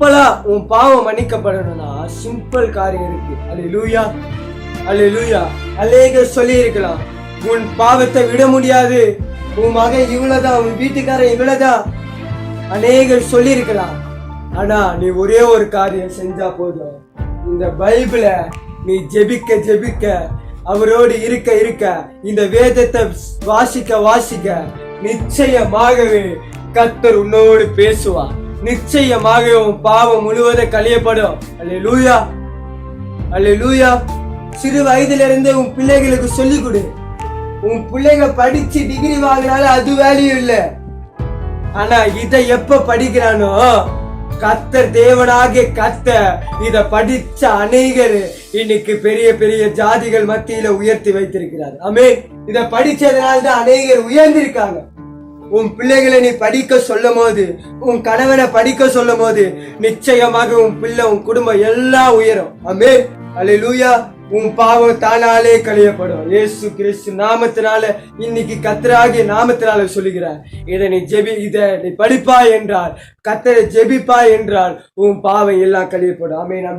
சிம்பிளா உன் பாவம் மன்னிக்கப்படணும்னா சிம்பிள் காரியம் இருக்கு. அல்லேலூயா, அல்லேலூயா. அநேகர் சொல்லி இருக்கலாம், உன் பாவத்தை விட முடியாது, உன் மகன் இவ்வளவுதான், உன் வீட்டுக்காரன் இவ்வளவுதான், அநேகர் சொல்லி இருக்கலாம். ஆனா நீ ஒரே ஒரு காரியம் செஞ்சா போதும். இந்த பைபிள நீ ஜெபிக்க ஜெபிக்க, அவரோடு இருக்க இருக்க, இந்த வேதத்தை வாசிக்க வாசிக்க, நிச்சயமாகவே கர்த்தர் உன்னோடு பேசுவார். நிச்சயமாக உன் பாவம் முழுவதும் கழியப்படும். அல்லேலூயா, அல்லேலூயா. சிறு வயதுல இருந்தே உன் பிள்ளைகளுக்கு சொல்லிக் கொடு. உன் பிள்ளைங்க படிச்சு டிகிரி வாங்கினாலும் அது வேல்யூ இல்ல. ஆனா இதை எப்ப படிக்கிறானோ, கர்த்தர் தேவனாகிய கர்த்தர் இத படிச்ச அநேகர் இன்னைக்கு பெரிய பெரிய ஜாதிகள் மத்தியில உயர்த்தி வைத்திருக்கிறார். ஆமென். இத படிச்சதுனால்தான் அநேகர் உயர்ந்திருக்காங்க. உன் பிள்ளைகளை நீ படிக்க சொல்லும் போது, உன் கணவனை படிக்க சொல்லும் போது, நிச்சயமாக உன் பிள்ளை, உன் குடும்பம் எல்லாம் உயரும். ஆமென். அல்லேலூயா. உன் பாவம் தானாலே கழியப்படும். இயேசு கிறிஸ்து நாமத்தினால, இன்னைக்கு கர்த்தராகிய நாமத்தினால சொல்லுகிறார், இதை நீ படிப்பாய் என்றால், கர்த்தரை ஜெபிப்பாய் என்றால், உன் பாவம் எல்லாம் கழியப்படும். ஆமென்.